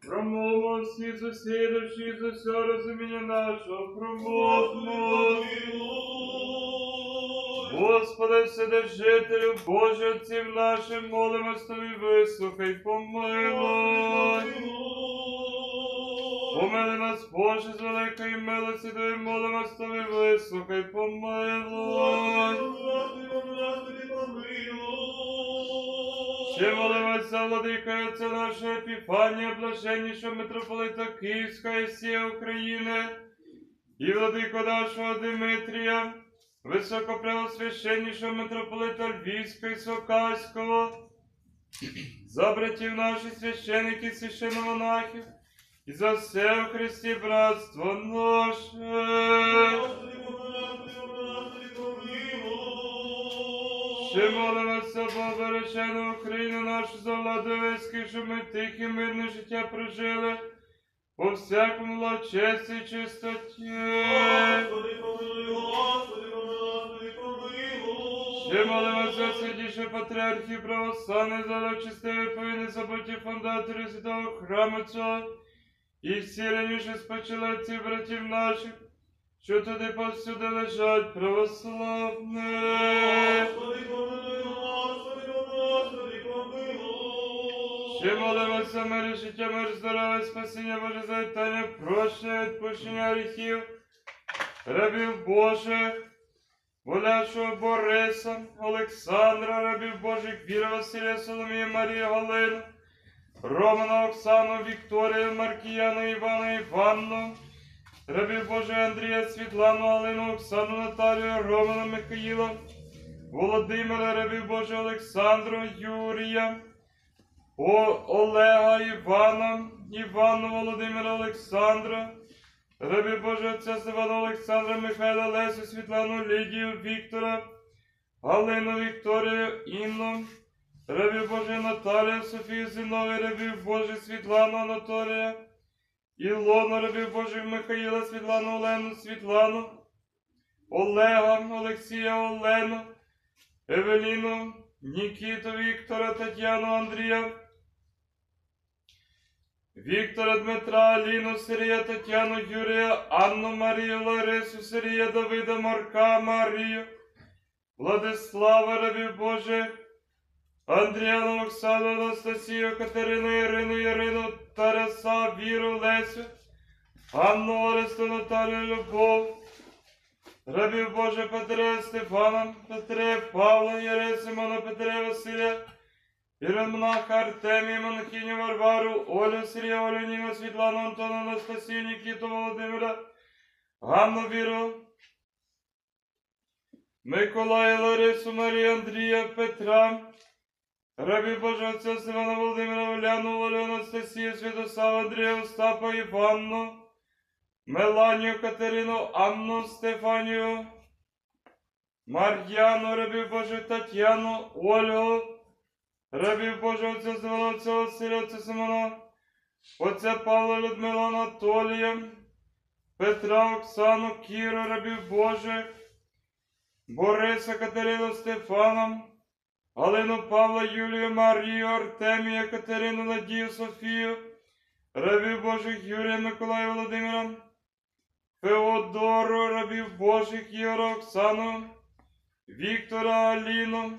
Промовимо всі засідавши за все розуміння нашого, промовмо. Господи, Вседержителю, Боже, Отців нашим, молимось Тобі, вислухай, помилуй. Помили нас, Боже, з великої милості Твої, молимось Тобі, вислухай, помилуй. Ще молимося, владикою Отця нашого Епіфанія, блаженнішого митрополита Київська і всієї України, і владико нашого Димитрія, високопреосвященнішого митрополита Львівського і Сокальського, за братів наших священиків, священомонахів, і за все у Христі братство наше. Ще молимося, Бо бережену Україну нашу за владу військи, щоб ми тихе, мирне життя прожили, по всякому благочесті і чистоті. Господи, помилуй, Господи, помилуй, помилуй. Ще молимося, святіші патріархи православних, за чистиві повинні забуті фундатори святого храму цього, і всі раніше спочили отців братів наших, що туди повсюди лежать православні. Господи, помилуй, Господи, Господи, помилуй. Ще молимося, мир, життя, мир, здоров'я, спасіння Боже, завітання, прощення, відпущення гріхів, рабів Божих, Воляшого Бориса, Олександра, рабів Божих, Віра, Василія, Соломія, Марія, Галину, Романа, Оксану, Вікторію, Маркіяну, Івана, Іванну, рабів Божих Андрія, Світлану, Галину, Оксану, Наталію, Романа, Михаїла, Володимира, рабів Божих Олександру, Юрія, Олега, Івана, Івану, Володимира, Олександра, рабів Божого Отця Стефана, Олександра, Михайла, Лесю, Світлану, Лідію, Віктора, Галину, Вікторію, Інну, рабів Божих Наталію, Софію, Зінові, рабів Божих Світлану, Анатолія, Ілону, рабів Божих Михаїла, Світлану, Олену, Світлану, Олега, Олексія, Олену, Евеліну, Нікіту, Віктора, Тетяну, Андрія, Віктора, Дмитра, Аліну, Сергія, Тетяну, Юрія, Анну, Марію, Ларису, Сергія, Давида, Марка, Марію, Владислава, рабів Божих, Андріану, Оксану, Анастасію, Катерину, Ірину, Тараса, Віру, Лесю, Анну, Оресту, Наталію, Любов, рабів Божих Петра, Стефана, Петре, Павла, Єрея, Симона, Петре, Василя, Іремонаха, Артемія, монахиню Варвару, Олю, Сергія, Олю, Ніну, Світлану, Антону, Анастасію, Нікіту, Володимира, Ганну, Віру, Миколая, Ларису, Марію, Андрія, Петра, рабів Божого Отця Стефана, Володимира, Оляну, Олю, Анастасію, Святослава, Андрія, Остапа, Іванну, Меланію, Катерину, Анну, Стефанію, Мар'яну, рабів Божих Тетяну, Ольгу, рабів Божого Отця Стефана, Отця Василя, Отця Симона, Отця Павла, Людмила, Анатолія, Петра, Оксану, Кіру, рабів Божих, Бориса, Катерину, Стефана, Галину, Павла, Юлію, Марію, Артемія, Катерину, Надію, Софію, рабів Божих Юрія, Миколая, Володимира, Феодору, рабів Божих Ігора, Оксану, Віктора, Аліну,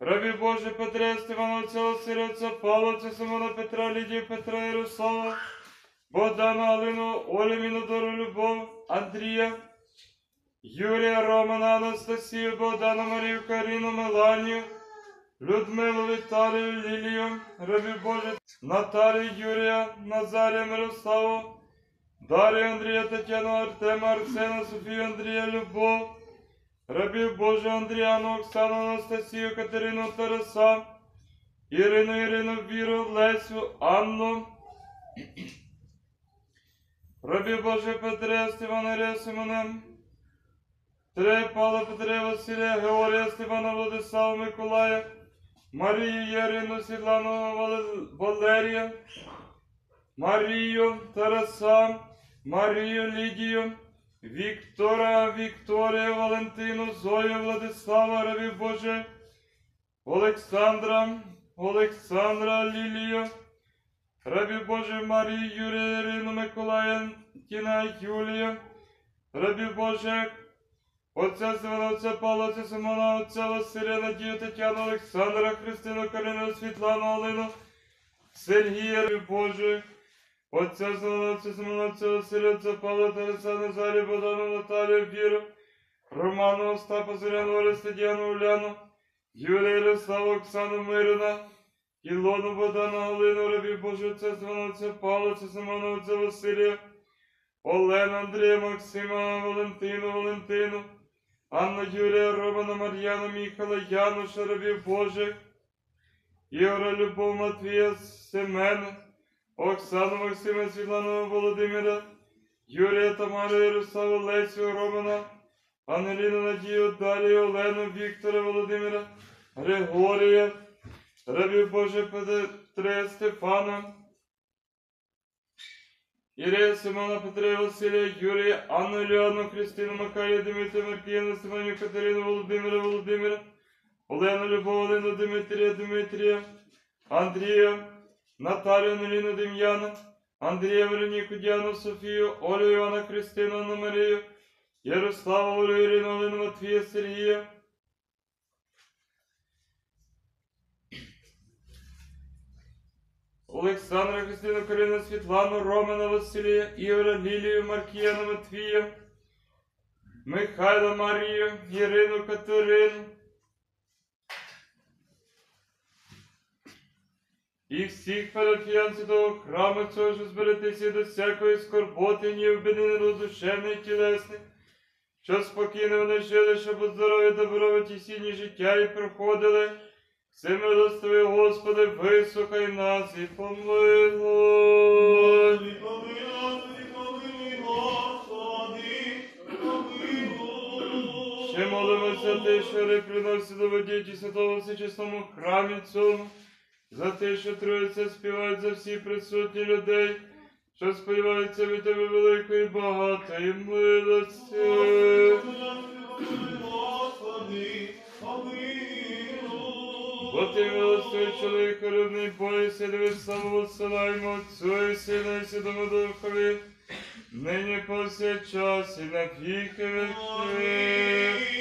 рабів Божих Петра, Стефана, Отця Василя, Отця Павла, Отця Симона, Петра, Лідію, Петра, Ярослава, Богдана, Алину, Олю, Мінодору, Любов, Андрія, Юрія, Романа, Анастасію, Богдана, Марію, Каріну, Меланію, Людмилу, Віталію, Лілію, рабів Божих Наталію, Юрія, Назарія, Мирославу, Дар'ю, Андрія, Тетяну, Артема, Арсена, Софію, Андрія, Любов, рабів Божих Андріану, Оксану, Анастасію, Катерину, Тараса, Ірину, Віру, Лесю, Анну, рабів Божих Петра, Стефана, Ірія, Симона, Петре, Павла, Петре, Василія, Георгія, Стефана, Владислава, Миколая, Марію, Ярину, Світлану, Валерія, Марію, Тараса, Марію, Лідію, Віктора, Вікторію, Валентину, Зою, Владислава, рабів Божих, Олександра, Лілію, Рабі Божої Марії, Юрія, Ірину, Миколая, Тіна, Юлія, рабі Божих, Отця Сивана, Отця Павла, Отця Симона, Отця Василя, Надію, Тетяну, Олександра, Христину, Карину, Світлану, Алину, Сергія, рабі Божих, Отця Сивана, Отця Симона, Отця Василя, Отця Павла, Тараса, Назарію, Богдану, Наталію, Віру, Роману, Остапа, Зоряну, Оресту, Діану, Уляну, Юлію, Ярославу, Оксану, Мирина, Ілону, Богдану, Галину, рабі Божого, Отця Симона, Отця Павла, Отця Симона, Отця Василія, Олену, Андрія, Максима, Валентину, Анну, Юрія, Романа, Мар'яну, Міхала, Януша, рабів Божих, Ігора, Любов, Матвія, Семена, Оксану, Максима, Світлану, Володимира, Юрія, Тамару, Ярославу, Лесю, Романа, Ангеліну, Надію, Дарію, Олену, Віктора, Володимира, Григорія, рабів Божих, Петра, Стефана, Ірія, Симона, Петра, Василія, Юрія, Анну, Іліану, Христину, Макарію, Дмитрія, Маркіяну, Стефанію, Катерину, Володимира, Олену, Любов, Олину, Дмитрія, Андрія, Наталію, Неліну, Дем'яна, Андрія, Вероніку, Діану, Софію, Олю, Івана, Христину, Анну, Марію, Ярослава, Олю, Ірину, Олину, Матвія, Сергія, Олександра, Христину, Карину, Світлану, Романа, Василія, Ігора, Лілію, Маркіяна, Матвія, Михайла, Марію, Ірину, Катерину, і всіх парафіян святого храму цього, що зберетеся до всякої скорботи, ні обідини душевної, тілесної, що спокійно вони жили, щоб у здоров'я доброві сінні життя і проходили. Всемилостивий Господи, вислухай нас і помилуй. Господи, помилуй, Господи, помилуй. Ще молимося те, що приносить до водіті святого всечесному храмі цьому, за те, що Троїця співають за всі присутні людей, що сподіваються від Тебе великої багатої милості. Господи, помилуй. Бо Ти милостивий чоловік, рівний боїся, диви славу посилаємо Отцю і Сину і Святому Духові, нині повсякчас і на віки віки.